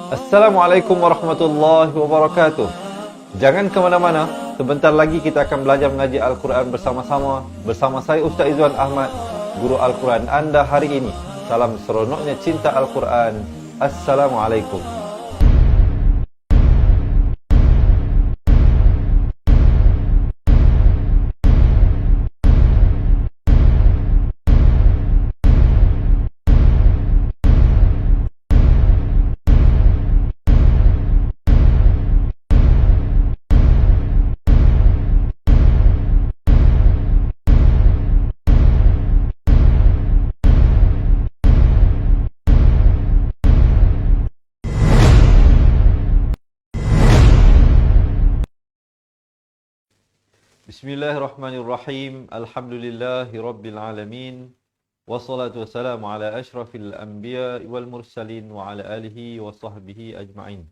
Assalamualaikum warahmatullahi wabarakatuh. Jangan ke mana-mana. Sebentar lagi kita akan belajar mengaji Al-Quran bersama-sama. Bersama saya Ustaz Izwan Ahmad, Guru Al-Quran anda hari ini. Salam seronoknya cinta Al-Quran. Assalamualaikum. Bismillahirrahmanirrahim. Alhamdulillahi rabbil alamin. Wassalatu wassalamu ala asyrafil anbiya wal mursalin wa ala alihi wa sahbihi ajma'in.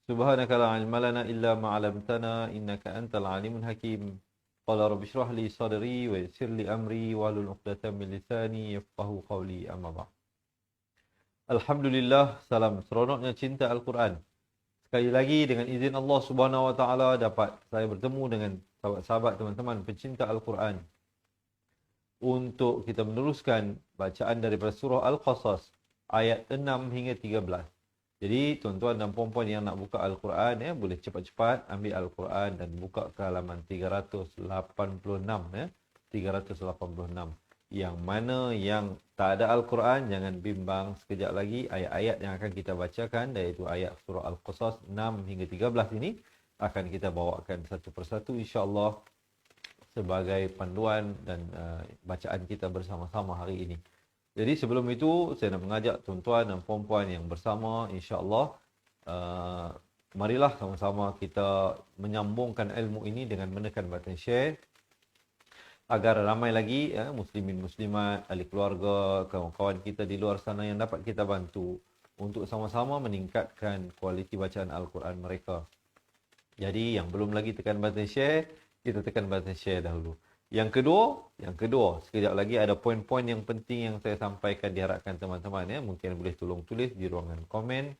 Subhanaka la ilma lana illa ma 'allamtana innaka antal alimul hakim. Qala rabbi shrah li sadri wa yassir li amri wahlul 'uqdatam min lisani yafqahu qawli amma ba'd. Alhamdulillah, salam seronoknya cinta Al-Quran. Sekali lagi dengan izin Allah Subhanahu Wa Taala dapat saya bertemu dengan sahabat-sahabat teman-teman pencinta Al-Quran untuk kita meneruskan bacaan daripada surah Al-Qasas ayat 6 hingga 13. Jadi tuan-tuan dan puan-puan yang nak buka Al-Quran boleh cepat-cepat ambil Al-Quran dan buka ke halaman 386 386. Yang mana yang tak ada Al-Quran, jangan bimbang, sekejap lagi ayat-ayat yang akan kita bacakan, iaitu ayat surah Al-Qasas 6 hingga 13 ini akan kita bawakan satu persatu insya-Allah sebagai panduan dan bacaan kita bersama-sama hari ini. Jadi sebelum itu saya nak mengajak tuan-tuan dan puan-puan yang bersama insya-Allah marilah sama-sama kita menyambungkan ilmu ini dengan menekan button share agar ramai lagi muslimin muslimat, ahli keluarga, kawan-kawan kita di luar sana yang dapat kita bantu untuk sama-sama meningkatkan kualiti bacaan Al-Quran mereka. Jadi yang belum lagi tekan button share, kita tekan button share dahulu. Yang kedua, sekejap lagi ada poin-poin yang penting yang saya sampaikan, diharapkan teman-teman mungkin boleh tolong tulis di ruangan komen.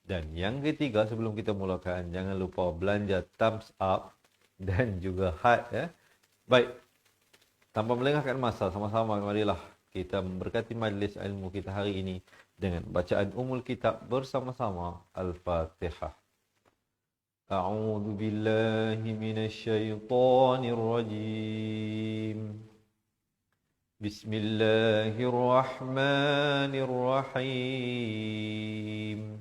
Dan yang ketiga, sebelum kita mulakan, jangan lupa belanja thumbs up dan juga heart Baik. Tanpa melengahkan masa, sama-sama marilah kita memberkati majlis ilmu kita hari ini dengan bacaan Ummul Kitab bersama-sama. Al-Fatihah. A'udzu billahi minasyaitonir rajim. Bismillahirrahmanirrahim.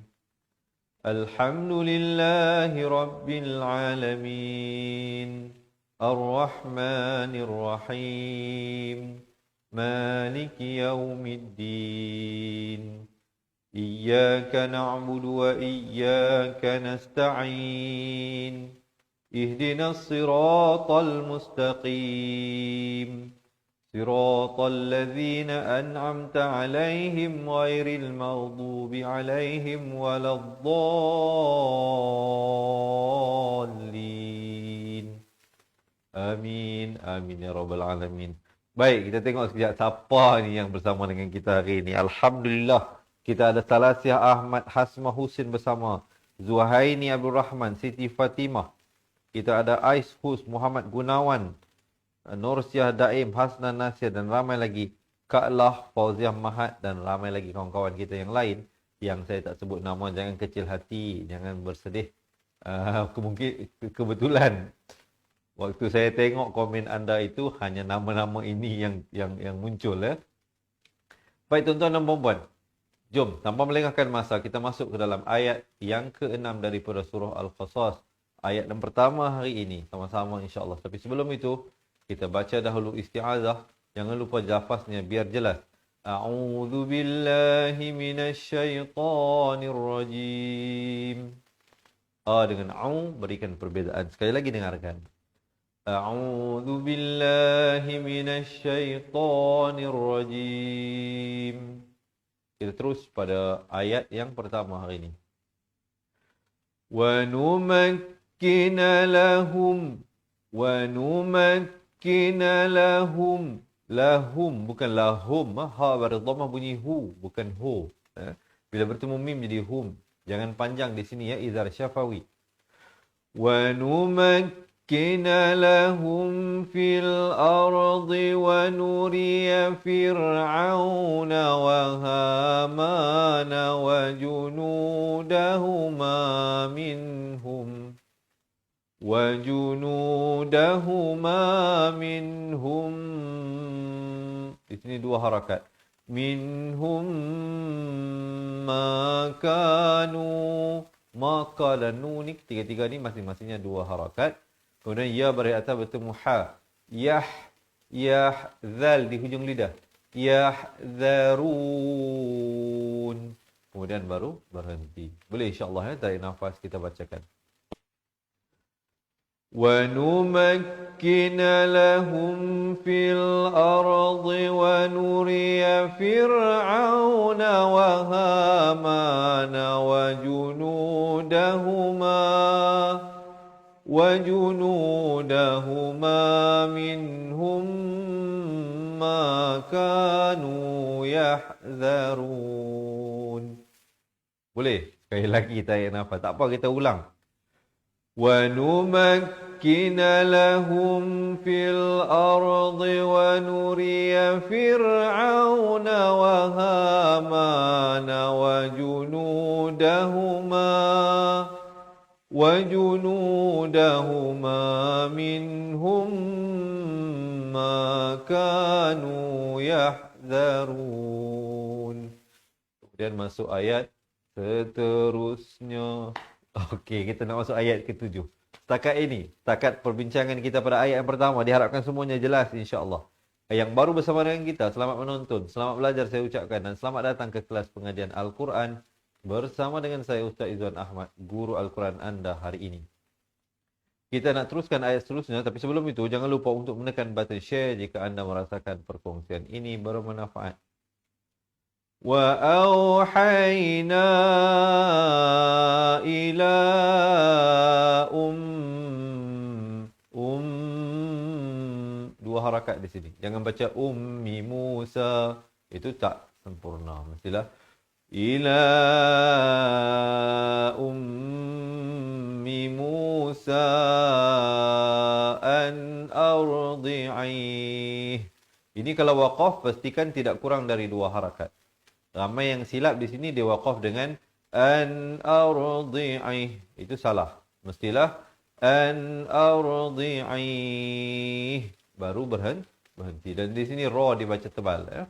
Alhamdulillahi rabbil alamin. الرحمن الرحيم مالك يوم الدين إياك نعبد وإياك نستعين اهدنا الصراط المستقيم صراط الذين أنعمت عليهم غير المغضوب عليهم ولا الضالين. Amin, amin ya rabbal alamin. Baik, kita tengok sekejap siapa ni yang bersama dengan kita hari ini. Alhamdulillah, kita ada Salasiah Ahmad Hasmah Husin bersama, Zuhaini Abdul Rahman, Siti Fatimah. Kita ada Ais Hus, Muhammad Gunawan, Nursiah Daim, Hasnan Nasir dan ramai lagi. Kak Lah, Fauziah Mahat dan ramai lagi kawan-kawan kita yang lain yang saya tak sebut nama. Jangan kecil hati, jangan bersedih. Mungkin kebetulan waktu saya tengok komen anda itu hanya nama-nama ini yang muncul Baik tuan-tuan dan puan-puan, jom tanpa melengahkan masa kita masuk ke dalam ayat yang ke-6 daripada surah Al-Qasas. Ayat yang pertama hari ini sama-sama insya-Allah. Tapi sebelum itu kita baca dahulu isti'azah. Jangan lupa lafaznya biar jelas. A'udzu billahi minasyaitonir rajim. Dengan au berikan perbezaan. Sekali lagi dengarkan. A'udzu billahi minasyaitonir rajim. Kita terus pada ayat yang pertama hari ini. Wa numakkina lahum lahum bukan lahum. Ha berdhamma bunyi hu, bukan hu. Bila bertemu mim jadi hum. Jangan panjang di sini ya, izhar syafawi. Wa numakkina lahum fil ardi wa nuriya fir'auna wa hamana wa junudahuma minhum di sini dua harakat. Minhum ma kanu, maka dan nun ni tiga-tiga ni masing-masingnya dua harakat. Kemudian ya beri atas bertemu ha. Yah zal di hujung lidah. Yahzarun. Kemudian baru berhenti. Boleh insya-Allah ya, tarik nafas kita bacakan. وَنُمَكِّنَ لَهُمْ فِي الْأَرْضِ وَنُرِيَ فِرْعَوْنَ وَهَامَانَ وَجُنُودَهُمَا مِنْهُمْ مَا كَانُوا يَحْذَرُونَ. Boleh? Sekali lagi tarik nafas. Tak apa, kita ulang. وَنُمَكِّنَ لَهُمْ فِي الْأَرْضِ وَنُرِيَ فِرْعَوْنَ وَهَامَانَ وَجُنُودَهُمَا مِنْهُمْ مَا كَانُوا يَحْذَرُونَ. Kemudian masuk ayat seterusnya. Okey, kita nak masuk ayat ke-7. Setakat perbincangan kita pada ayat yang pertama, diharapkan semuanya jelas insya-Allah. Yang baru bersama dengan kita, selamat menonton, selamat belajar saya ucapkan, dan selamat datang ke kelas pengajian Al-Quran bersama dengan saya Ustaz Izwan Ahmad, guru Al-Quran anda hari ini. Kita nak teruskan ayat seterusnya, tapi sebelum itu jangan lupa untuk menekan button share jika anda merasakan perkongsian ini bermanfaat. وَأَوْحَيْنَا إِلَى dua harakat di sini. Jangan baca Ummi Musa, itu tak sempurna. Mestilah ila Ummi Musa an ardi'ih. Ini kalau waqaf pastikan tidak kurang dari dua harakat. Ramai yang silap di sini dia waqaf dengan an ardi'ih. Itu salah. Mestilah an ardi'ih. Baru berhenti. Dan di sini ra dibaca tebal ya.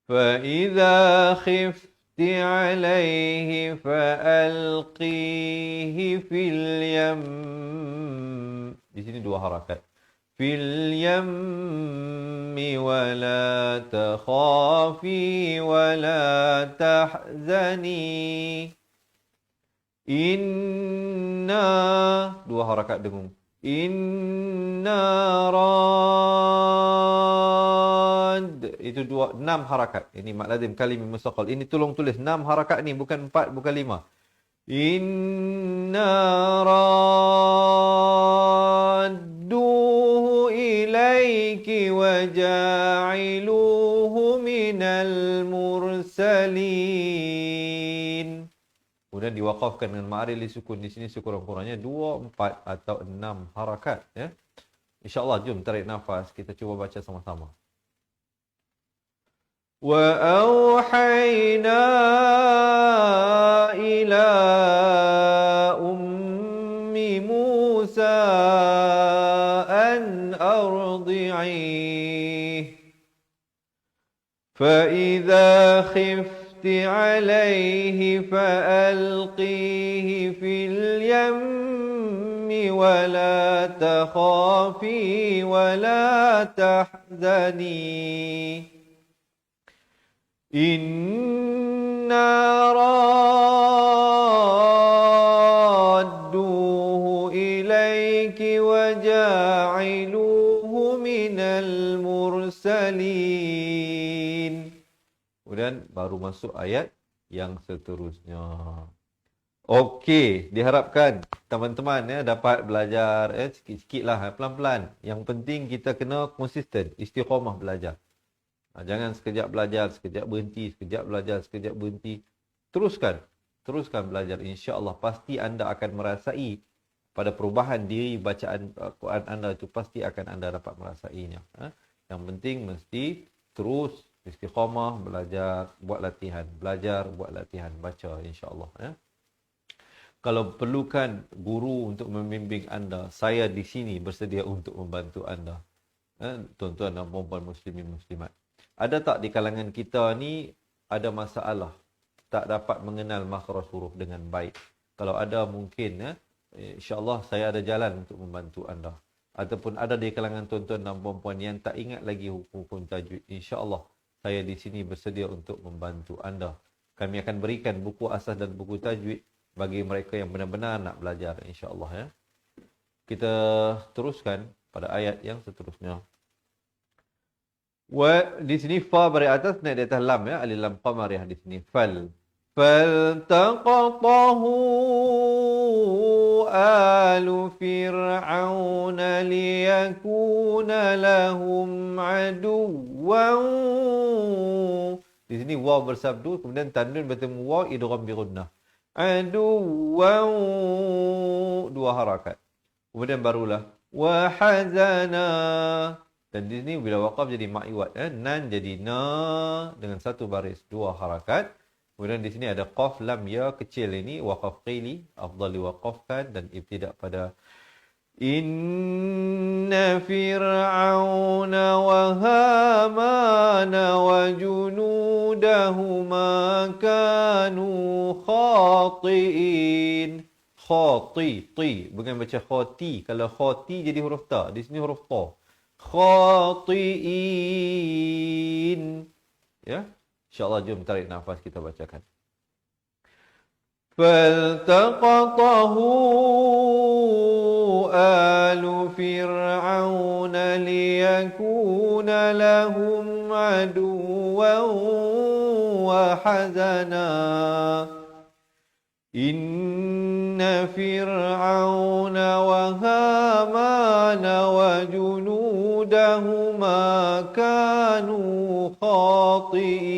Fa idza khifti 'alaihi fa alqihi fil yam. Di sini dua harakat. Fil yammi wa la takhafi wa la tahzani. Inna, dua harakat dengung. Inna rad. Itu dua, 6 harakat. Ini mat lazim kalim mustaqal. Ini tolong tulis 6 harakat ni, bukan 4, bukan 5. Inna radduhu ilaiki wa ja'iluhu minal mursalin. Kemudian diwaqafkan dengan ma'aril li sukun. Di sini sekurang-kurangnya 2, 4 atau 6 harakat ya. Insya-Allah jom tarik nafas, kita cuba baca sama-sama. Wa auhayna ila ummi Musa an ardi'ih fa idza khifti 'alayhi fa alqihi fil yammi wa la takhafi wa la tahzani. Inna radduhu ilaiki wa ja'iluhu minal mursalin. Kemudian baru masuk ayat yang seterusnya. Okey, diharapkan teman-teman ya dapat belajar sikit-sikitlah pelan-pelan. Yang penting kita kena konsisten, istiqamah belajar. Jangan sekejap belajar, sekejap berhenti, sekejap belajar, sekejap berhenti. teruskan belajar. InsyaAllah pasti anda akan merasai pada perubahan diri bacaan Quran anda itu, pasti akan anda dapat merasainya. Yang penting mesti terus istiqamah, belajar, buat latihan, baca insya-Allah. Kalau perlukan guru untuk membimbing anda, saya di sini bersedia untuk membantu anda. Tuan-tuan dan puan-puan muslimin muslimat. Ada tak di kalangan kita ni ada masalah tak dapat mengenal makhraj huruf dengan baik? Kalau ada mungkin insya-Allah saya ada jalan untuk membantu anda. Ataupun ada di kalangan tuan-tuan dan puan-puan yang tak ingat lagi hukum tajwid, insya-Allah saya di sini bersedia untuk membantu anda. Kami akan berikan buku asas dan buku tajwid bagi mereka yang benar-benar nak belajar, insya-Allah. Kita teruskan pada ayat yang seterusnya. Di sini fa bari atas naik di atas lam, alif lam qamar di sini. Faltaqatahu alu fir'aun liyakuna lahum aduwwan. Di sini waw bersabdu, kemudian tanwin bertemu waw, idgham bi gunnah. Aduwwan, dua harakat. Kemudian barulah wa hazana. Dan di sini bila waqaf jadi ma'iwat, nan jadi na dengan satu baris, dua harakat. Kemudian di sini ada qaf lam ya kecil ini, waqaf qili, afdal diwaqafkan dan ibtida pada inna fir'auna wa hamana wa junudahuma kanu khati'in. Khati, bukan baca khati. Kalau khati jadi huruf ta, di sini huruf ta. Khati'in. Ya. InsyaAllah jom tarik nafas kita bacakan. Faltaqatahu alu fir'aun liyakuna lahum aduwwan wa hazana. Inna fir'auna wa hamana wa junudahuma kanu khatiin.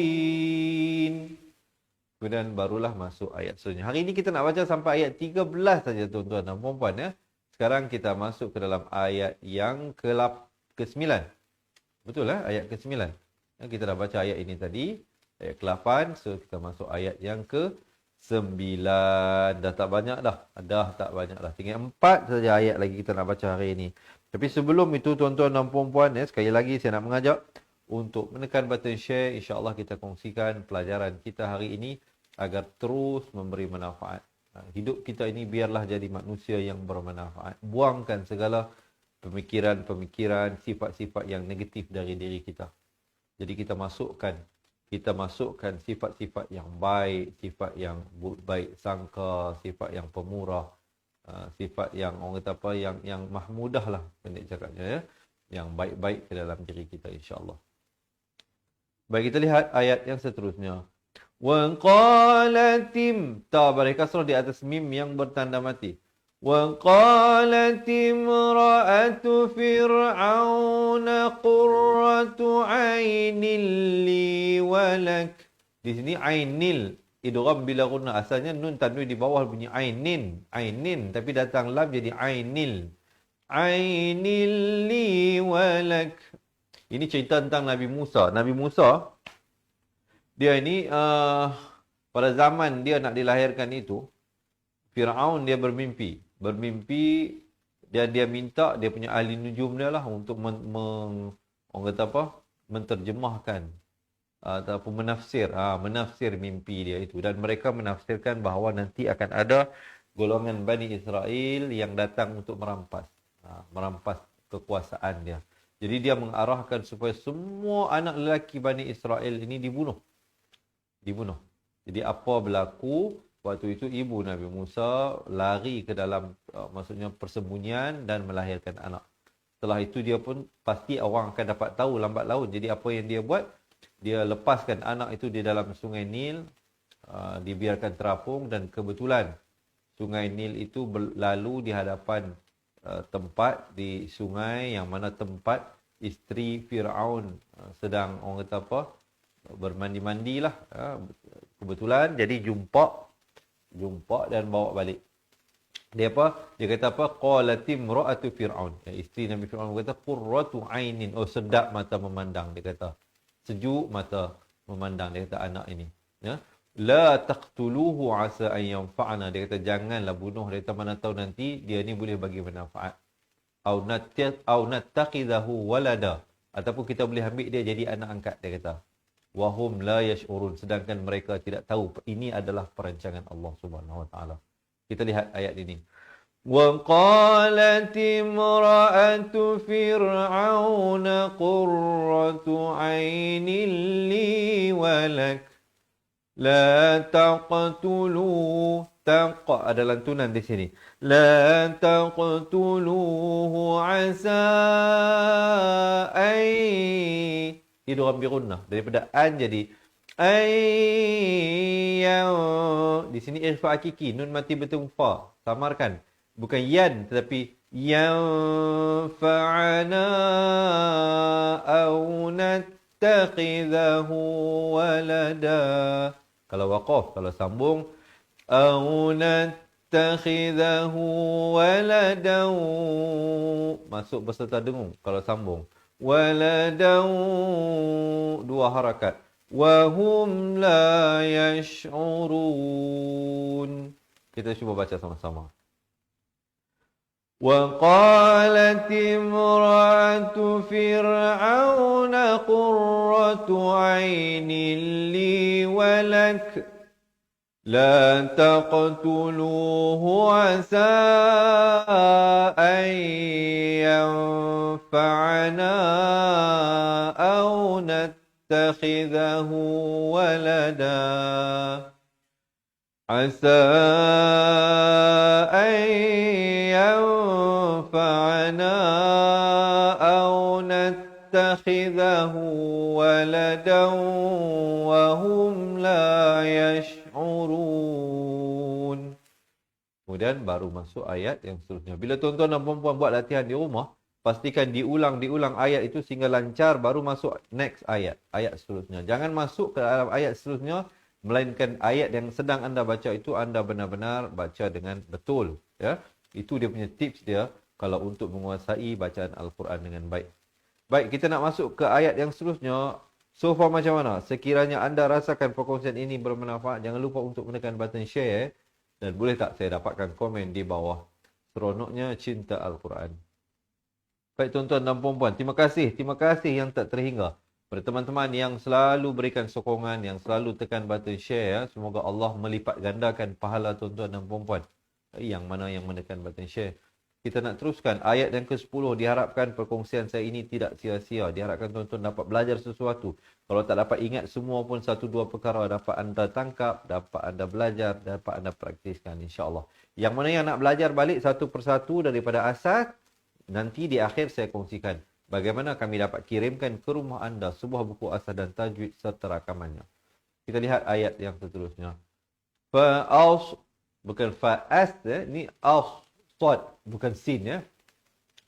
Kemudian barulah masuk ayat seterusnya. Hari ini kita nak baca sampai ayat 13 saja tuan-tuan dan puan-puan. Sekarang kita masuk ke dalam ayat yang ke-9. Betul ayat ke-9. Kita dah baca ayat ini tadi. Ayat ke-8. So kita masuk ayat yang ke-9. Dah tak banyak dah. Tinggal 4 saja ayat lagi kita nak baca hari ini. Tapi sebelum itu tuan-tuan dan puan-puan, sekali lagi saya nak mengajak untuk menekan button share. InsyaAllah kita kongsikan pelajaran kita hari ini agar terus memberi manfaat. Hidup kita ini biarlah jadi manusia yang bermanfaat. Buangkan segala pemikiran-pemikiran, sifat-sifat yang negatif dari diri kita. Jadi kita masukkan sifat-sifat yang baik, sifat yang baik sangka, sifat yang pemurah, sifat yang orang kata apa, yang mahmudah lah pendek cakapnya, yang baik-baik ke dalam diri kita insya-Allah. Baik, kita lihat ayat yang seterusnya. Wa qalatim, ta bari kasrah di atas mim yang bertanda mati. Wa qalatim ra'atu fir'auna qurratu 'ainil li walak. Di sini ainil idgham bila gunnah, asalnya nun tanwin di bawah bunyi ainin, tapi datang lam jadi ainil. Ainil li walak. Ini cerita tentang Nabi Musa. Nabi Musa dia ini pada zaman dia nak dilahirkan itu, Firaun dia bermimpi dia minta dia punya ahli nujum dia lah untuk orang kata apa, menterjemahkan ataupun menafsir mimpi dia itu, dan mereka menafsirkan bahawa nanti akan ada golongan Bani Israel yang datang untuk merampas kekuasaan dia. Jadi dia mengarahkan supaya semua anak lelaki Bani Israel ini dibunuh. Jadi apa berlaku? Waktu itu ibu Nabi Musa lari ke dalam maksudnya persembunyian dan melahirkan anak. Setelah itu dia pun pasti orang akan dapat tahu lambat laun. Jadi apa yang dia buat? Dia lepaskan anak itu di dalam sungai Nil, dibiarkan terapung, dan kebetulan sungai Nil itu berlalu di hadapan tempat di sungai yang mana tempat isteri Firaun sedang orang kata apa, bermandi-mandilah, Kebetulan jadi jumpa dan bawa balik. Dia apa? Dia kata apa? Qalatim ra'atu Fir'aun. Ya, isteri Nabi Fir'aun kata qurratu ainin. Oh, sedap mata memandang, dia kata. Sejuk mata memandang, dia kata anak ini. Ya. La taqtuluhu asa an yanfa'ana. Dia kata janganlah bunuh, dia kata mana tahu nanti dia ni boleh bagi manfaat. Au nattakhidahu walada. Ataupun kita boleh ambil dia jadi anak angkat, dia kata. Wahum la yash'urun. Sedangkan mereka tidak tahu ini adalah perancangan Allah Subhanahu wa taala. Kita lihat ayat ini. وَقَالَتِ امْرَأَةُ فِرْعَوْنَ قُرَّةُ عَيْنٍ لِّي وَلَكَ لَا تَقْتُلُوهُ. تَقْ ada lantunan di sini. لَا تَقْتُلُوهُ عَسَىٰ أَن idgham bi gunnah, daripada an jadi di sini ikhfa hakiki, nun mati bertemu fa, samarkan, bukan yan tetapi yanfa'ana aw nattakhidahu walada. Kalau waqaf, kalau sambung aw nattakhidahu walada, masuk beserta dengung. Kalau sambung waladau, dua harakat. Wahum la yash'urun. Kita cuba baca sama-sama. وقالت امرأة فرعون قرة عين لي ولك لا تقتلوه عسى أن ينفعنا أو نتخذه ولدا عسى أن ينفعنا أو نتخذه ولدا وهم لا يشعرون. Kemudian baru masuk ayat yang seterusnya. Bila tuan-tuan dan puan-puan buat latihan di rumah, pastikan diulang ayat itu sehingga lancar, baru masuk next ayat seterusnya. Jangan masuk ke dalam ayat seterusnya, melainkan ayat yang sedang anda baca itu anda benar-benar baca dengan betul. Ya, itu dia punya tips dia kalau untuk menguasai bacaan Al-Quran dengan baik. Baik, kita nak masuk ke ayat yang seterusnya. So far macam mana? Sekiranya anda rasakan perkongsian ini bermanfaat, jangan lupa untuk menekan button share. Dan boleh tak saya dapatkan komen di bawah. Seronoknya cinta Al-Quran. Baik tuan-tuan dan puan-puan, terima kasih yang tak terhingga pada teman-teman yang selalu berikan sokongan, yang selalu tekan button share. Ya. Semoga Allah melipat gandakan pahala tuan-tuan dan puan-puan yang mana yang menekan button share. Kita nak teruskan ayat yang ke-10. Diharapkan perkongsian saya ini tidak sia-sia. Diharapkan tuan-tuan dapat belajar sesuatu. Kalau tak dapat ingat semua pun, satu dua perkara dapat anda tangkap, dapat anda belajar, dapat anda praktiskan, insya-Allah. Yang mana yang nak belajar balik satu persatu daripada asas, nanti di akhir saya kongsikan bagaimana kami dapat kirimkan ke rumah anda sebuah buku asas dan tajwid serta rakamannya. Kita lihat ayat yang seterusnya. Fa'as, bukan fa'as, ni as, sad, bukan sin ya.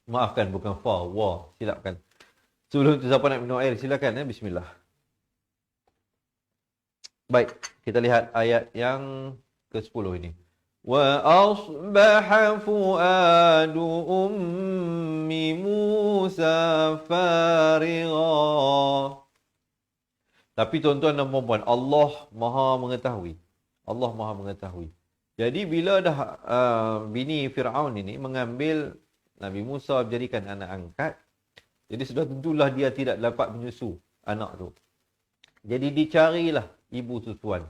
Maafkan, bukan fa, wa, silapkan. Sebelum tu siapa nak minum air, silakan ya, bismillah. Baik, kita lihat ayat yang ke-10 ini. Wa asbaha fuadu ummi Musa farigha. Tapi tuan-tuan dan puan-puan, Allah Maha mengetahui. Allah Maha mengetahui. Jadi bila dah bini Fir'aun ini mengambil Nabi Musa menjadikan anak angkat, jadi sudah tentulah dia tidak dapat menyusu anak tu. Jadi dicarilah ibu susuan.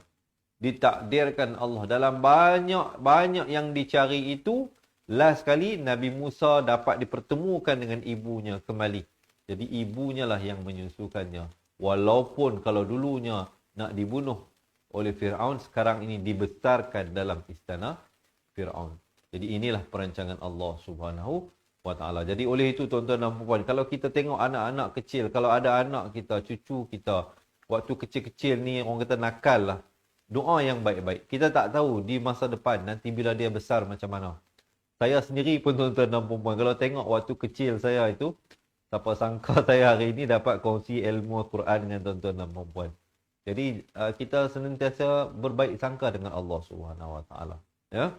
Ditakdirkan Allah dalam banyak yang dicari itu, last kali Nabi Musa dapat dipertemukan dengan ibunya kembali. Jadi ibunya lah yang menyusukannya. Walaupun kalau dulunya nak dibunuh oleh Fir'aun, sekarang ini dibesarkan dalam istana Fir'aun. Jadi inilah perancangan Allah Subhanahu wa ta'ala. Jadi oleh itu tuan-tuan dan puan-puan, kalau kita tengok anak-anak kecil, kalau ada anak kita, cucu kita, waktu kecil-kecil ni orang kata nakal lah, doa yang baik-baik. Kita tak tahu di masa depan nanti bila dia besar macam mana. Saya sendiri pun tuan-tuan dan puan-puan, kalau tengok waktu kecil saya itu, siapa sangka saya hari ini dapat kongsi ilmu Quran dengan tuan-tuan dan puan-puan. Jadi kita senantiasa berbaik sangka dengan Allah Subhanahu Wa Taala. Ya.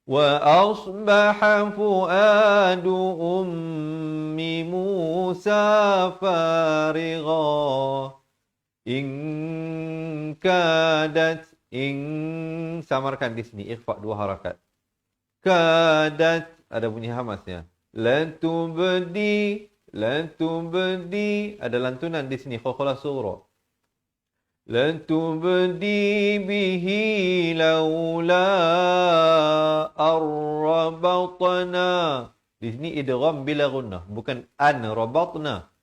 Wa asbaha fuadu ummi Musa farigha in kadat samarkan di sini ikhfa dua harakat. Kadat ada bunyi hamasnya. Latubdi ada lantunan di sini qalqalah sughra. Latubdi bihi laula arrabatna. Di sini idgham bila gunnah, bukan an rabatna.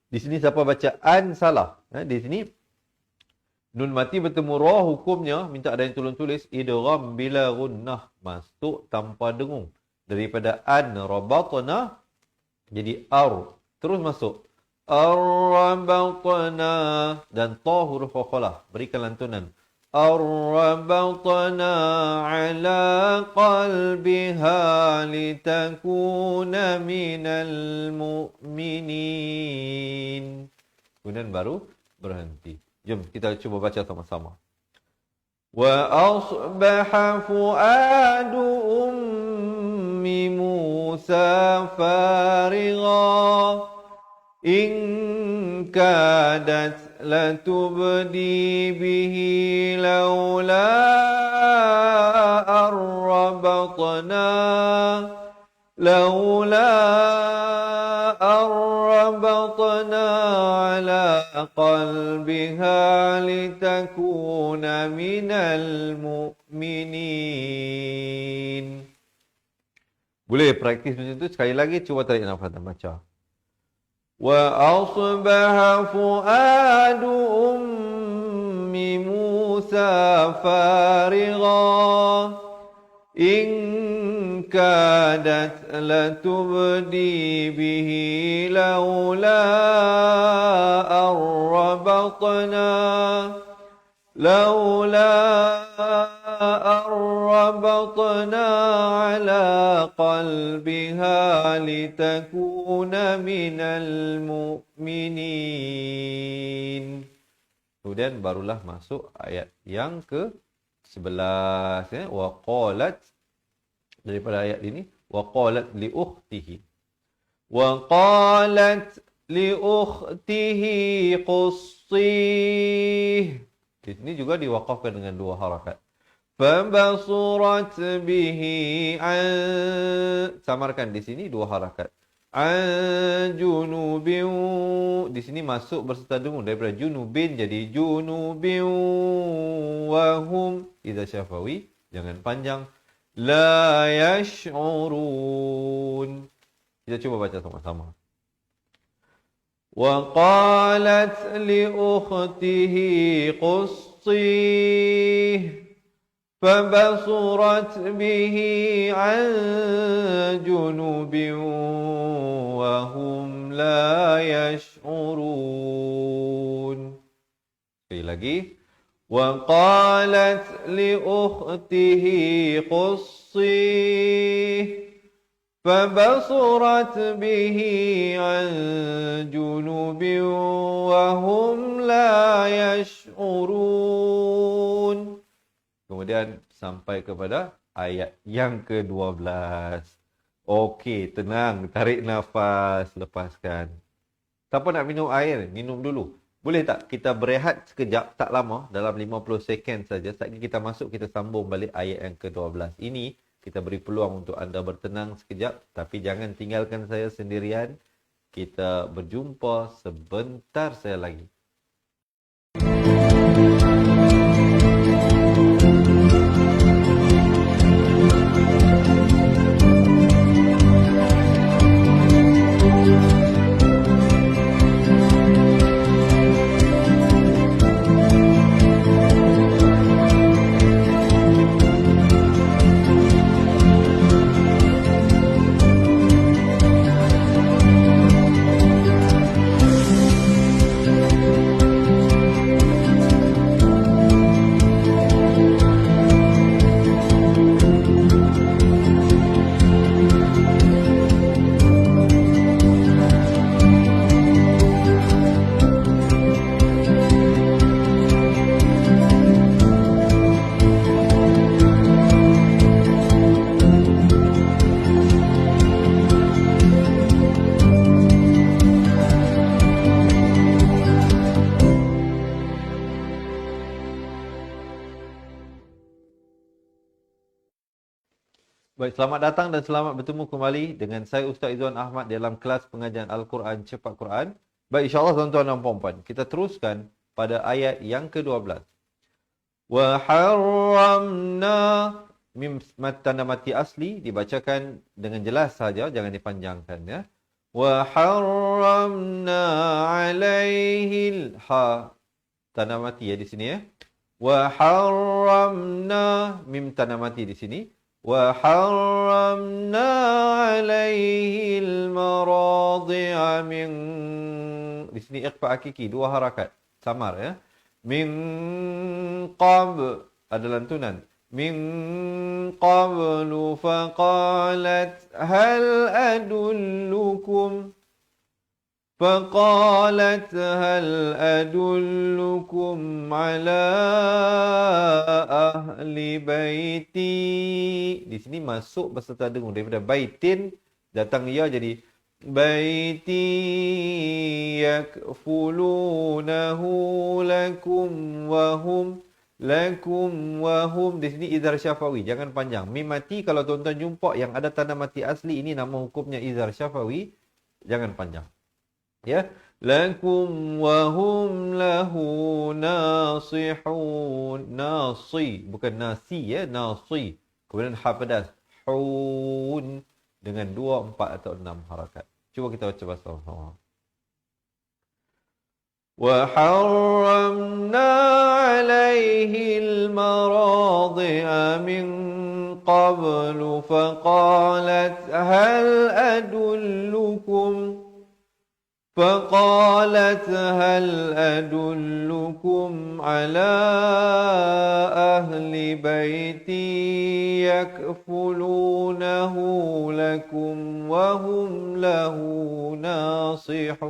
Di sini siapa baca an salah. Di sini nun mati bertemu ra hukumnya minta ada yang tolong tulis idgham bila gunnah, masuk tanpa dengung. Daripada an rabatna jadi ar, terus masuk ar-rabatna dan ta huruf qalqalah, berikan lantunan ar-rabatna ala qalbiha litakuna minal mu'minin. Kemudian baru berhenti. Jom kita cuba baca sama-sama. Wa asbaha fuadu ummi Musa farigha in kadat latubdi bihi laula arrabatna ala qalbiha litakuna minal mu'minin. Boleh praktis macam tu. Sekali lagi cuba tarik nafas dan baca. Wa asbaha fuadu ummi Musa farigha in kadat latubdi bihi laula arrabatna ala qalbiha litakuna minal mu'minin. Kemudian barulah masuk ayat yang ke-11 ya. Wa qalat, daripada ayat ini, wa qalat li ukhtihi. Wa qalat li ukhtihi qussih. Di sini juga diwaqafkan dengan dua harakat. Fabasurat bihi samarkan di sini dua harakat. An junubin, di sini masuk berserta dengung daripada junubin jadi junubin wahum idza syafawi, jangan panjang. La yash'urun. Kita coba baca sama-sama. Wa qalat li ukhtihi qussih فبصرت به عن جنوب وهم لا يشعرون. Sekali lagi. وقالت لأخته قصيه فبصرت به عن جنوب وهم لا يشعرون. Kemudian sampai kepada ayat yang ke-12. Okey, tenang, tarik nafas, lepaskan. Siapa nak minum air? Minum dulu. Boleh tak kita berehat sekejap, tak lama, dalam 50 second saja. Saat kita masuk, kita sambung balik ayat yang ke-12. Ini kita beri peluang untuk anda bertenang sekejap, tapi jangan tinggalkan saya sendirian. Kita berjumpa sebentar saya lagi. Baik, selamat datang dan selamat bertemu kembali dengan saya Ustaz Izzuan Ahmad dalam kelas pengajian Al-Quran Cepat Quran. Baik, insyaAllah tuan-tuan dan puan-puan, kita teruskan pada ayat yang ke-12. Wa harramna mim tanda mati asli dibacakan dengan jelas saja, jangan dipanjangkan ya. Wa harramna alaihil ha tanda mati ya di sini ya. Wa harramna mim tanda mati di sini. Wa harramna alaihil maradi'a min, di sini ikhfa hakiki dua harakat samar ya. Min qab ada lantunan. Min qablu faqalat hal adullukum فقالت هل أدلكم على أهل بيتي. Di sini masuk beserta dengung daripada baitin datang ya jadi baiti yakfulunahu lakum wahum. Di sini izhar syafawi, jangan panjang. Mim mati kalau tuan-tuan jumpa yang ada tanda mati asli, ini nama hukumnya izhar syafawi, jangan panjang. Ya, lakum wahum lahu nasihun. Nasi bukan nasi ya, nasi. Kemudian ha pedas hun dengan 2, 4 atau 6 harakat. Cuba kita baca bersama-sama. Wa harramna alaihi al-maradi'a min qablu faqalat hal adullukum على أهل بيتي يكفلونه لكم وهم له ناصحون.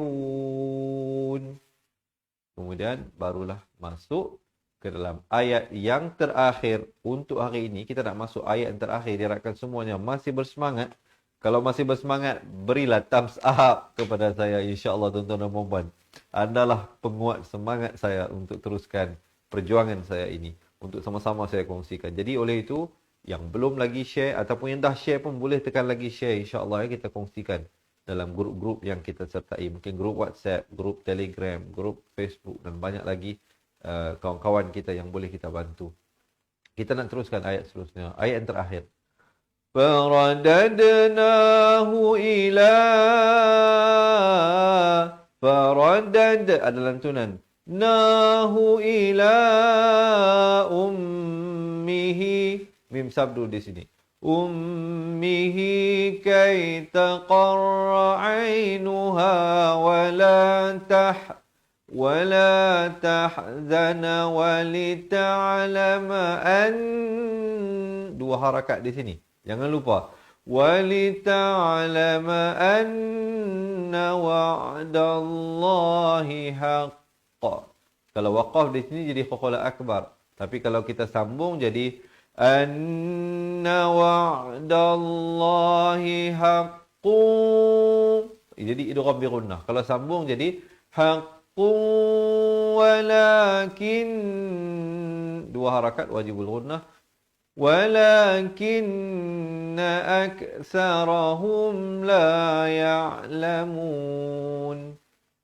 Kemudian barulah masuk ke dalam ayat yang terakhir untuk hari ini. Kita nak masuk ayat yang terakhir, diharapkan semuanya masih bersemangat. Kalau masih bersemangat, berilah thumbs up kepada saya, insya-Allah tuan-tuan dan puan-puan. Andalah penguat semangat saya untuk teruskan perjuangan saya ini, untuk sama-sama saya kongsikan. Jadi oleh itu, yang belum lagi share ataupun yang dah share pun boleh tekan lagi share, insya-Allah ya, kita kongsikan dalam grup-grup yang kita sertai. Mungkin grup WhatsApp, grup Telegram, grup Facebook dan banyak lagi kawan-kawan kita yang boleh kita bantu. Kita nak teruskan ayat seterusnya, ayat yang terakhir. فَرَدَدْنَاهُ إِلَىٰ فَرَدَدْ ada lantunan. Nahu ila ummihi. Mim sabdu di sini. Ummihi kay taqarra 'ainuha ولا تحزن ولتعلم أن. Dua harakat di sini. Jangan lupa. وَلِتَعْلَمَ أَنَّ وَعْدَ اللَّهِ حَقٌّ. Kalau waqaf di sini jadi khokhola akbar. Tapi kalau kita sambung jadi أَنَّ وَعْدَ اللَّهِ حَقٌّ. Jadi idgham bi gunnah. Kalau sambung jadi حَقٌّ walakin. Dua harakat wajibul gunnah. ولكن أكثرهم لا يعلمون.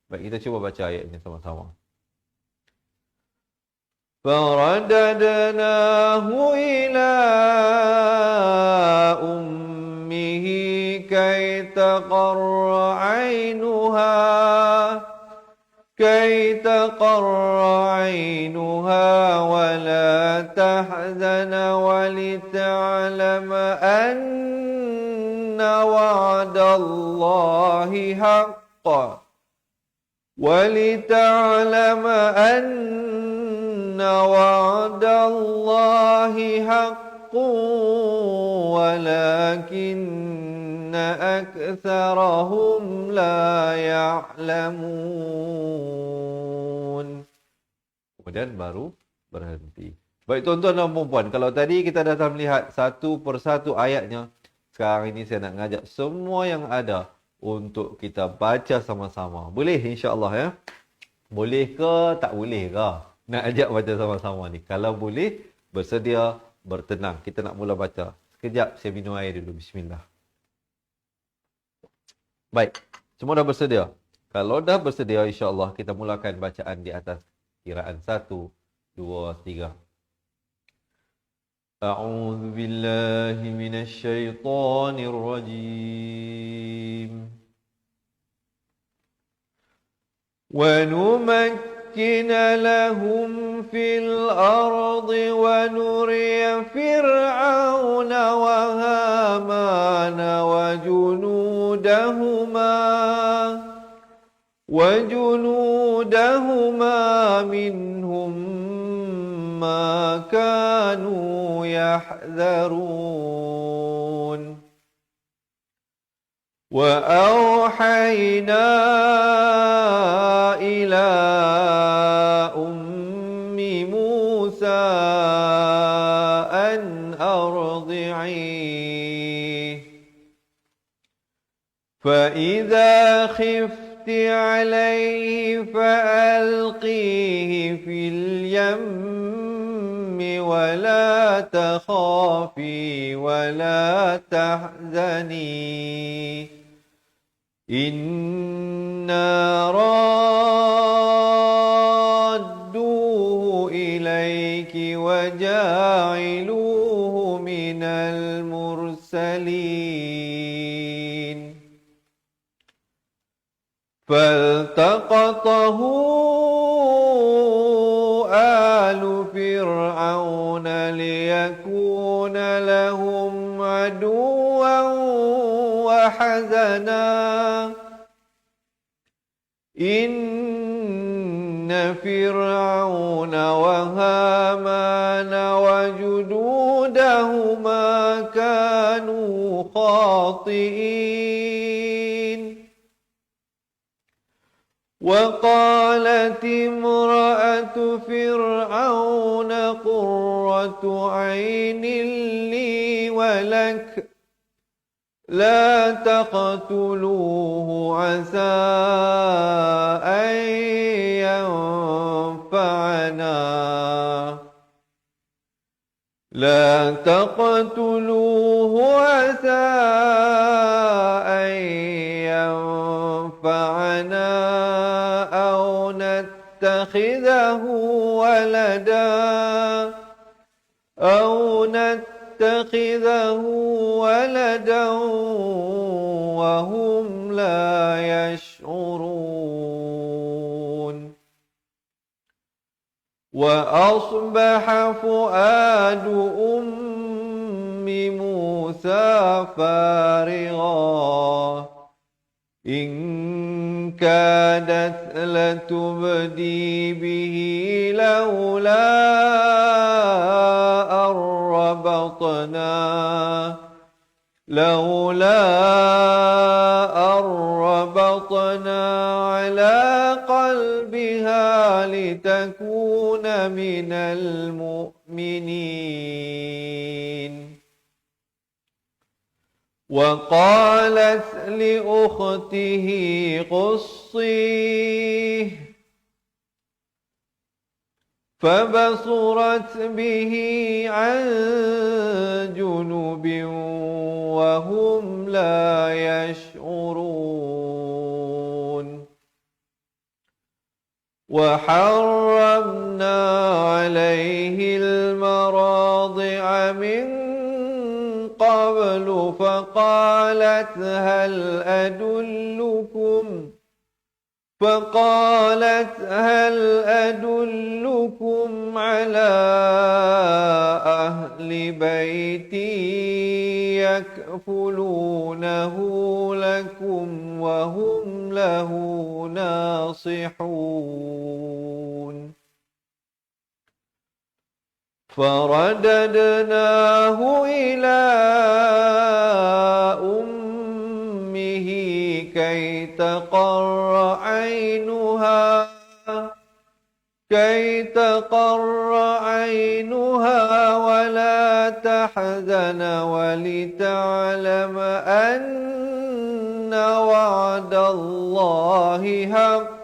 Baik, kita cuba baca ayatnya sama-sama. فَرَدَدْنَاهُ إِلَىٰ أُمِّهِ كَيْ تَقَرَّ عَيْنُهَا وَلَا تَحْزَنَ وَلِتَعْلَمَ أَنَّ وَعْدَ اللَّهِ حَقٌّ وَلِتَعْلَمَ أَنَّ وَعْدَ اللَّهِ حَقٌّ وَلَكِنَّ أَكْثَرَهُمْ لَا يَعْلَمُونَ. Kemudian baru berhenti. Baik tuan-tuan dan puan-puan, kalau tadi kita dah melihat satu persatu ayatnya, sekarang ini saya nak ngajak semua yang ada untuk kita baca sama-sama. Boleh insya-Allah ya? Boleh ke tak boleh ke? Nak ajak baca sama-sama ni. Kalau boleh, bersedia, bertenang. Kita nak mula baca. Sekejap saya minum air dulu. Bismillah. Baik. Semua dah bersedia? Kalau dah bersedia, insya-Allah kita mulakan bacaan di atas kiraan 1, 2, 3. A'udzu billahi minasy syaithanir rajim. ونمكن لهم في الأرض ونري فرعون وهامان وجنودهما منهم ما كانوا يحذرون وأوحينا إلى أم موسى أن أرضعيه فإذا خفت عليه فألقيه في اليم ولا تخافي ولا تحزني إنا رادوه إليك وجاعلوه من المرسلين فالتقطه آل فرعون ليكون لهم عدوا وحزنا إن فرعون وهامان وجنودهما كانوا خاطئين وقالت امرأة فرعون قرة عين لي ولك لا تقتلوه عسى أن ينفعنا أو نتخذه ولدا وهم لا يشعرون وأصبح فؤاد أم موسى فارغا إن كادت لتبدي به لولا أن ربطنا على قلبها لتكون من المؤمنين وقالت لأخته قصيه فبصرت به عن جنب وهم لا يشعرون وحرمنا عليه المراضع من قبل فقالت هل أدلكم على أهل بيت يكفلونه لكم وهم له ناصحون فرددناه إلى أمه كي تقر عينها ولا تحزن ولتعلم أن وعد الله حق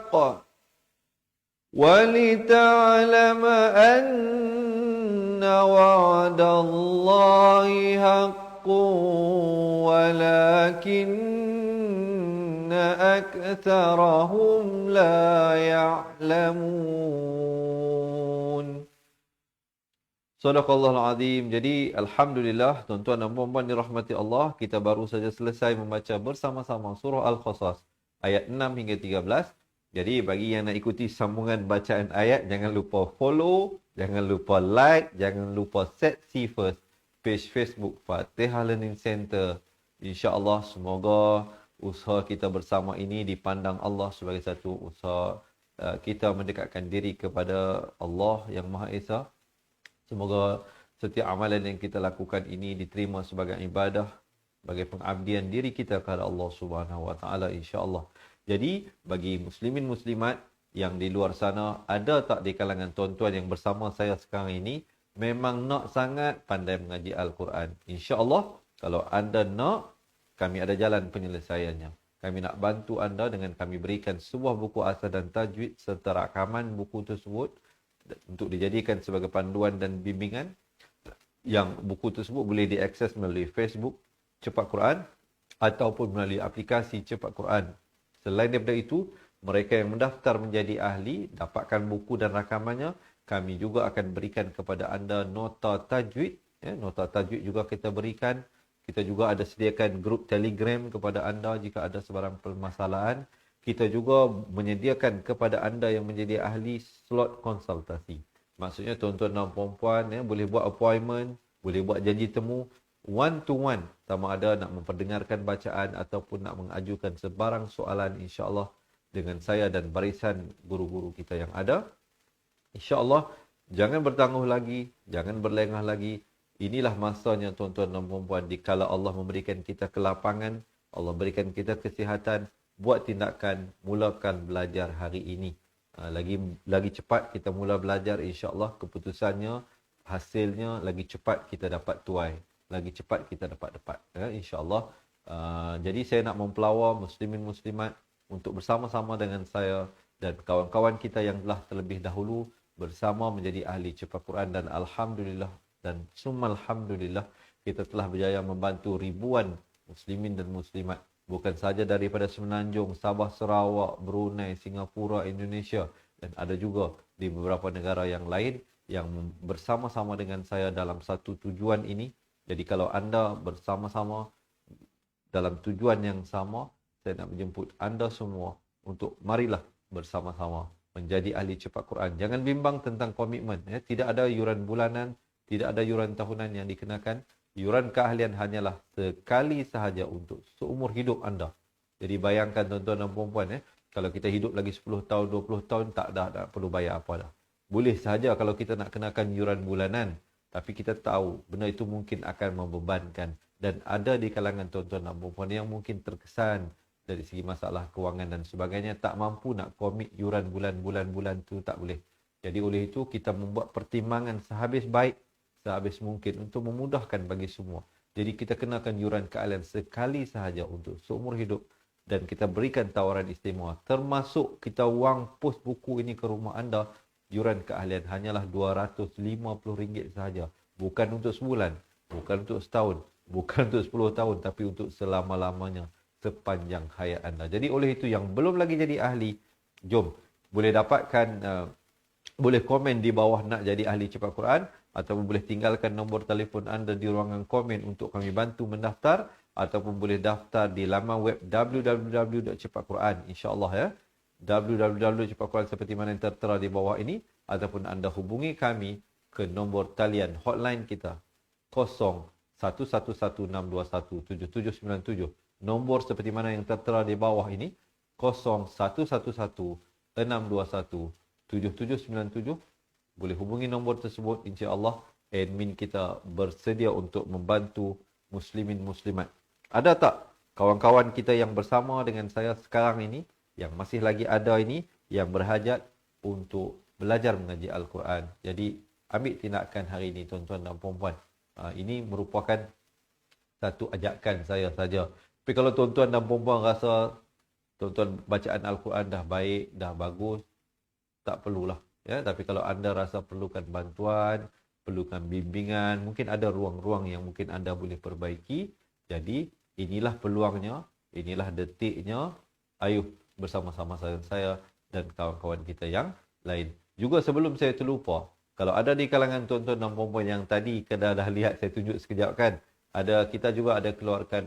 وعد الله حق الحق ولكن أكثرهم لا يعلمون. Sadaqallahul Azim. Jadi alhamdulillah tuan-tuan dan puan-puan dirahmati Allah, kita baru saja selesai membaca bersama-sama surah Al-Qasas ayat 6 hingga 13. Jadi bagi yang nak ikuti sambungan bacaan ayat, jangan lupa follow, jangan lupa like, jangan lupa set see first page Facebook Fatihah Learning Center. Insya-Allah semoga usaha kita bersama ini dipandang Allah sebagai satu usaha kita mendekatkan diri kepada Allah yang Maha Esa. Semoga setiap amalan yang kita lakukan ini diterima sebagai ibadah, sebagai pengabdian diri kita kepada Allah Subhanahu Wa Taala, insya-Allah. Jadi bagi muslimin muslimat yang di luar sana, ada tak di kalangan tuan-tuan yang bersama saya sekarang ini memang nak sangat pandai mengaji Al-Quran? Insya-Allah kalau anda nak, kami ada jalan penyelesaiannya. Kami nak bantu anda dengan kami berikan sebuah buku asal dan tajwid serta rakaman buku tersebut untuk dijadikan sebagai panduan dan bimbingan. Yang buku tersebut boleh diakses melalui Facebook Cepat Quran ataupun melalui aplikasi Cepat Quran. Selain daripada itu, mereka yang mendaftar menjadi ahli dapatkan buku dan rakamannya. Kami juga akan berikan kepada anda nota tajwid. Nota tajwid juga kita berikan. Kita juga ada sediakan grup Telegram kepada anda jika ada sebarang permasalahan. Kita juga menyediakan kepada anda yang menjadi ahli slot konsultasi. Maksudnya tuan-tuan dan puan-puan boleh buat appointment, boleh buat janji temu one to one, sama ada nak memperdengarkan bacaan ataupun nak mengajukan sebarang soalan, insya-Allah dengan saya dan barisan guru-guru kita yang ada. InsyaAllah, jangan bertangguh lagi, jangan berlengah lagi. Inilah masanya tuan-tuan dan puan-puan, dikala Allah memberikan kita kelapangan, Allah berikan kita kesihatan, buat tindakan, mulakan belajar hari ini. Lagi cepat kita mula belajar, insya-Allah keputusannya, hasilnya lagi cepat kita dapat tuai, lagi cepat kita dapat insya-Allah. Jadi saya nak mempelawar muslimin muslimat untuk bersama-sama dengan saya dan kawan-kawan kita yang telah terlebih dahulu bersama menjadi ahli cepat Quran, dan alhamdulillah dan summa alhamdulillah kita telah berjaya membantu ribuan muslimin dan muslimat, bukan saja daripada Semenanjung, Sabah, Sarawak, Brunei, Singapura, Indonesia, dan ada juga di beberapa negara yang lain yang bersama-sama dengan saya dalam satu tujuan ini. Jadi kalau anda bersama-sama dalam tujuan yang sama, saya nak menjemput anda semua untuk marilah bersama-sama menjadi ahli cepat Quran. Jangan bimbang tentang komitmen. Tidak ada yuran bulanan, tidak ada yuran tahunan yang dikenakan. Yuran keahlian hanyalah sekali sahaja untuk seumur hidup anda. Jadi bayangkan tuan-tuan dan puan-puan, kalau kita hidup lagi 10 tahun, 20 tahun, tak perlu bayar apa dah. Boleh sahaja kalau kita nak kenakan yuran bulanan, tapi kita tahu benda itu mungkin akan membebankan. Dan ada di kalangan tuan-tuan dan puan-puan yang mungkin terkesan dari segi masalah kewangan dan sebagainya, tak mampu nak komit yuran bulan-bulan tu, tak boleh. Jadi oleh itu kita membuat pertimbangan sehabis baik, sehabis mungkin untuk memudahkan bagi semua. Jadi kita kenakan yuran keahlian sekali sahaja untuk seumur hidup, dan kita berikan tawaran istimewa, termasuk kita wang pos buku ini ke rumah anda. Yuran keahlian hanyalah RM250 sahaja. Bukan untuk sebulan, bukan untuk setahun, bukan untuk 10 tahun, tapi untuk selama-lamanya, sepanjang hayat anda. Jadi oleh itu yang belum lagi jadi ahli, jom boleh dapatkan boleh komen di bawah nak jadi ahli cepat Quran, ataupun boleh tinggalkan nombor telefon anda di ruangan komen untuk kami bantu mendaftar, ataupun boleh daftar di laman web www.cepatquran, insya-Allah www.cepatquran seperti mana yang tertera di bawah ini, ataupun anda hubungi kami ke nombor talian hotline kita 0111621797. Nombor seperti mana yang tertera di bawah ini 0111621797. Boleh hubungi nombor tersebut, insya-Allah admin kita bersedia untuk membantu muslimin muslimat. Ada tak kawan-kawan kita yang bersama dengan saya sekarang ini, yang masih lagi ada ini, yang berhajat untuk belajar mengaji Al-Quran? Jadi ambil tindakan hari ini tuan-tuan dan puan-puan. Ini merupakan satu ajakan saya saja. Tapi kalau tuan-tuan dan puan-puan rasa tuan-tuan bacaan Al-Quran dah baik, dah bagus, tak perlulah. Tapi kalau anda rasa perlukan bantuan, perlukan bimbingan, mungkin ada ruang-ruang yang mungkin anda boleh perbaiki. Jadi inilah peluangnya, inilah detiknya. Ayuh bersama-sama saya dan kawan-kawan kita yang lain. Juga sebelum saya terlupa, kalau ada di kalangan tuan-tuan dan puan-puan yang tadi kena dah lihat saya tunjuk sekejap kan, kita juga ada keluarkan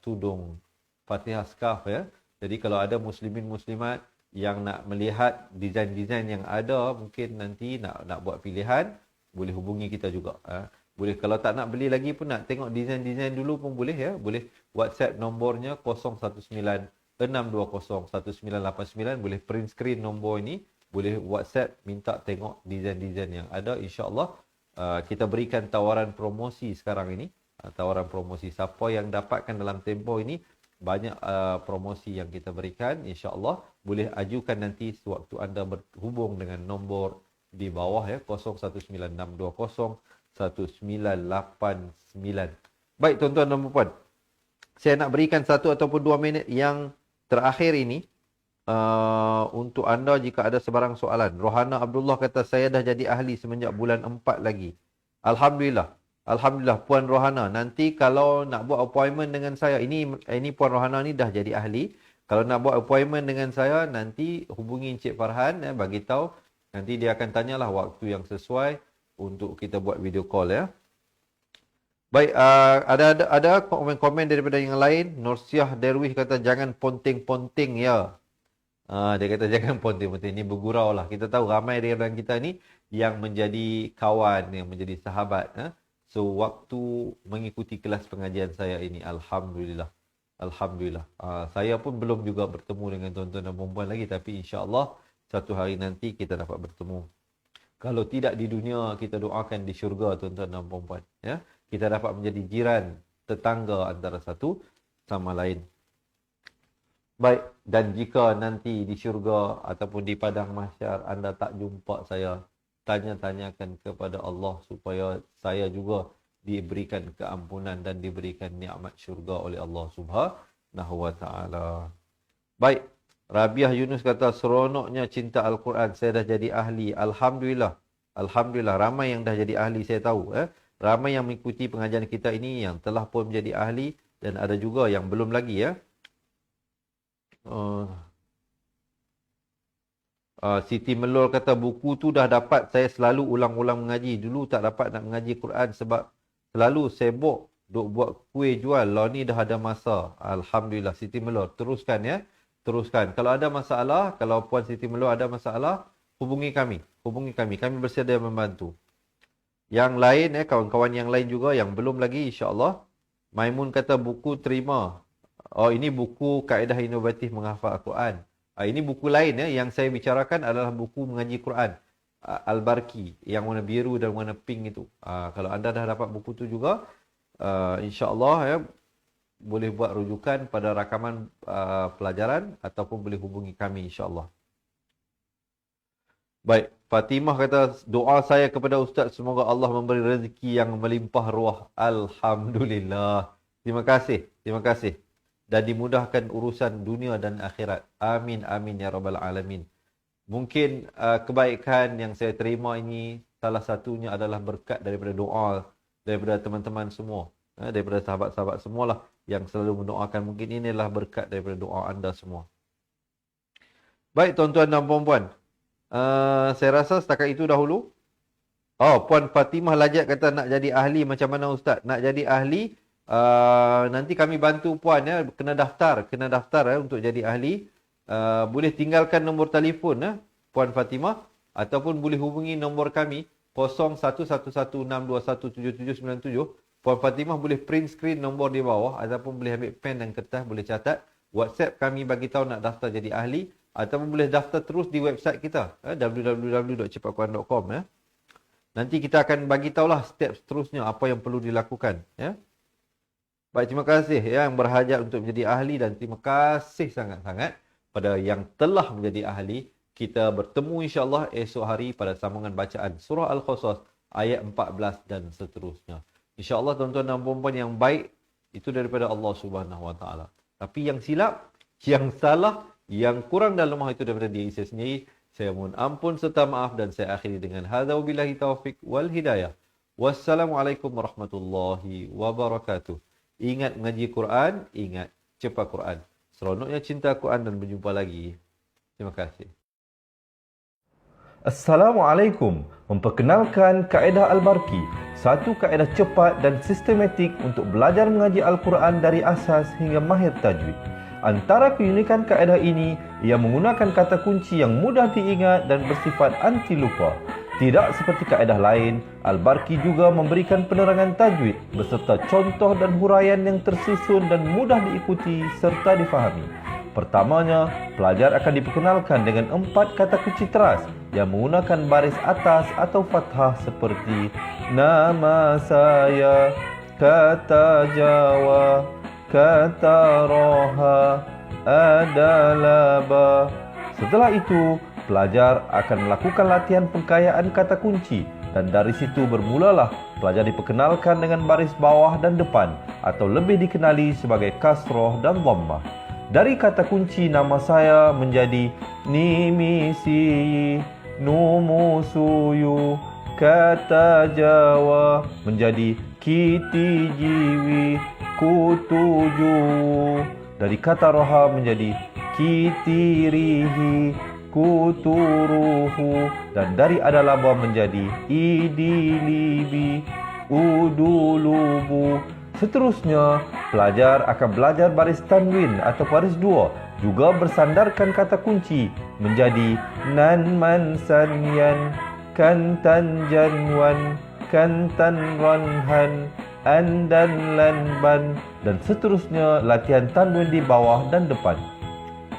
tudung Fatihah scarf ya. Jadi kalau ada muslimin muslimat yang nak melihat desain-desain yang ada, mungkin nanti nak buat pilihan, boleh hubungi kita juga. Boleh kalau tak nak beli lagi pun, nak tengok desain-desain dulu pun boleh ya. Boleh WhatsApp nombornya 019-620-1989. Boleh print screen nombor ini. Boleh WhatsApp minta tengok desain-desain yang ada. InsyaAllah kita berikan tawaran promosi sekarang ini. Tawaran promosi siapa yang dapatkan dalam tempoh ini, banyak promosi yang kita berikan. InsyaAllah boleh ajukan nanti sewaktu anda berhubung dengan nombor di bawah ya, 0196201989. Baik tuan-tuan dan puan-puan, saya nak berikan 1 ataupun 2 minit yang terakhir ini untuk anda jika ada sebarang soalan. Rohana Abdullah kata, saya dah jadi ahli semenjak bulan 4 lagi. Alhamdulillah. Alhamdulillah Puan Rohana. Nanti kalau nak buat appointment dengan saya, ini Puan Rohana ni dah jadi ahli. Kalau nak buat appointment dengan saya, nanti hubungi Encik Farhan, bagi tahu. Nanti dia akan tanyalah waktu yang sesuai untuk kita buat video call ya. Baik, ada komen-komen daripada yang lain. Nursiah Derwish kata jangan ponting-ponting ya. Dia kata jangan ponting-ponting. Ini bergurau lah. Kita tahu ramai daripada kita ni yang menjadi kawan, yang menjadi sahabat. So, waktu mengikuti kelas pengajian saya ini, Alhamdulillah. Alhamdulillah. Saya pun belum juga bertemu dengan tuan-tuan dan puan-puan lagi. Tapi insya-Allah satu hari nanti kita dapat bertemu. Kalau tidak di dunia, kita doakan di syurga tuan-tuan dan puan-puan. Ya? Kita dapat menjadi jiran, tetangga antara satu sama lain. Baik, dan jika nanti di syurga ataupun di padang mahsyar anda tak jumpa saya, tanya-tanyakan kepada Allah supaya saya juga diberikan keampunan dan diberikan nikmat syurga oleh Allah Subhanahu wa taala. Baik, Rabiah Yunus kata seronoknya cinta Al-Quran, saya dah jadi ahli. Alhamdulillah. Alhamdulillah ramai yang dah jadi ahli, saya tahu ramai yang mengikuti pengajian kita ini yang telah pun menjadi ahli dan ada juga yang belum lagi ya. Siti Melor kata buku tu dah dapat, saya selalu ulang-ulang mengaji. Dulu tak dapat nak mengaji Quran sebab selalu sibuk duk buat kuih jual. Lah ni dah ada masa. Alhamdulillah Siti Melor, teruskan ya. Teruskan. Kalau ada masalah, kalau Puan Siti Melor ada masalah, hubungi kami. Hubungi kami. Kami bersedia membantu. Yang lain kawan-kawan yang lain juga yang belum lagi insya-Allah. Maimun kata buku terima. Oh, ini buku Kaedah Inovatif Menghafal Al-Quran. Ini buku lain yang saya bicarakan adalah buku mengaji Quran. Al-Barki yang warna biru dan warna pink itu. Kalau anda dah dapat buku tu juga, insya-Allah boleh buat rujukan pada rakaman pelajaran ataupun boleh hubungi kami insya-Allah. Baik, Fatimah kata doa saya kepada Ustaz semoga Allah memberi rezeki yang melimpah ruah. Alhamdulillah. Terima kasih. Terima kasih. Dan dimudahkan urusan dunia dan akhirat. Amin, amin ya rabbal alamin. Mungkin kebaikan yang saya terima ini salah satunya adalah berkat daripada doa daripada teman-teman semua, daripada sahabat-sahabat semualah yang selalu mendoakan. Mungkin inilah berkat daripada doa anda semua. Baik tuan-tuan dan puan-puan, saya rasa setakat itu dahulu. Oh, Puan Fatimah Lajat kata nak jadi ahli macam mana Ustaz? Nak jadi ahli, nanti kami bantu puan kena daftar untuk jadi ahli. Boleh tinggalkan nombor telefon Puan Fatimah ataupun boleh hubungi nombor kami 011162177797. Puan Fatimah boleh print screen nombor di bawah ataupun boleh ambil pen dan kertas, boleh catat. WhatsApp kami bagi tahu nak daftar jadi ahli ataupun boleh daftar terus di website kita www.cepatquran.com. Nanti kita akan bagi tahulah step seterusnya apa yang perlu dilakukan ya. Baik, terima kasih yang berhajat untuk menjadi ahli dan terima kasih sangat-sangat pada yang telah menjadi ahli. Kita bertemu insya-Allah esok hari pada sambungan bacaan surah Al-Qasas ayat 14 dan seterusnya. Insya-Allah tuan-tuan dan puan-puan yang baik itu daripada Allah Subhanahu Wa Taala. Tapi yang silap, yang salah, yang kurang dan lemah itu daripada diri saya sendiri. Saya mohon ampun serta maaf dan saya akhiri dengan hadza wabillahi taufik wal hidayah. Wassalamualaikum warahmatullahi wabarakatuh. Ingat mengaji Quran, ingat cepat Quran. Seronoknya cinta Quran dan berjumpa lagi. Terima kasih. Assalamualaikum. Memperkenalkan kaedah Al-Barki, satu kaedah cepat dan sistematik untuk belajar mengaji Al-Quran dari asas hingga mahir tajwid. Antara keunikan kaedah ini, ia menggunakan kata kunci yang mudah diingat dan bersifat anti lupa. Tidak seperti kaedah lain, Al-Barki juga memberikan penerangan tajwid beserta contoh dan huraian yang tersusun dan mudah diikuti serta difahami. Pertamanya, pelajar akan diperkenalkan dengan 4 kata kunci teras yang menggunakan baris atas atau fathah seperti nama saya, kata Jawa, kata Roha, adalah ba. Setelah itu, pelajar akan melakukan latihan pengkayaan kata kunci dan dari situ bermulalah pelajar diperkenalkan dengan baris bawah dan depan atau lebih dikenali sebagai kasroh dan dhammah. Dari kata kunci nama saya menjadi nimisi, numusuyu, kata Jawa menjadi kiti jiwi, kutuju. Dari kata roha menjadi kitirihi, kuturuhu. Dan dari adalaba menjadi idilibi, udulubu. Seterusnya, pelajar akan belajar baris tanwin atau baris dua, juga bersandarkan kata kunci menjadi nan man sanyan, kantan janwan, kantan ranhan, andan lanban, dan seterusnya latihan tanwin di bawah dan depan.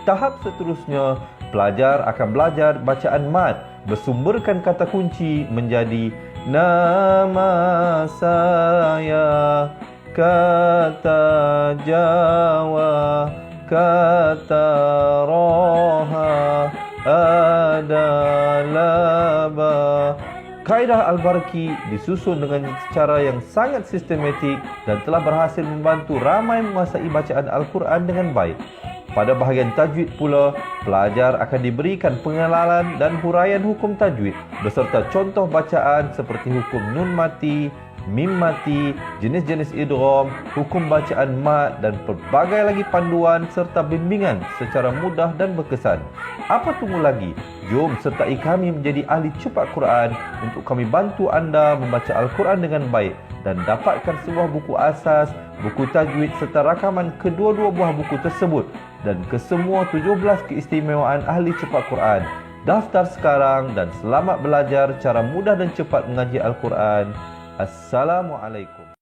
Tahap seterusnya, pelajar akan belajar bacaan mad bersumberkan kata kunci menjadi nama saya, kata Jawa, kata Roha, adalah ba. Kaedah Al-Barki disusun dengan cara yang sangat sistematik dan telah berhasil membantu ramai menguasai bacaan Al-Quran dengan baik. Pada bahagian tajwid pula, pelajar akan diberikan pengenalan dan huraian hukum tajwid beserta contoh bacaan seperti hukum nun mati, mim mati, jenis-jenis idgham, hukum bacaan mad dan pelbagai lagi panduan serta bimbingan secara mudah dan berkesan. Apa tunggu lagi? Jom sertai kami menjadi ahli cepat Quran untuk kami bantu anda membaca Al-Quran dengan baik dan dapatkan sebuah buku asas, buku tajwid serta rakaman kedua-dua buah buku tersebut dan kesemua 17 keistimewaan ahli cepat Quran. Daftar sekarang dan selamat belajar cara mudah dan cepat mengaji Al-Quran. Assalamualaikum.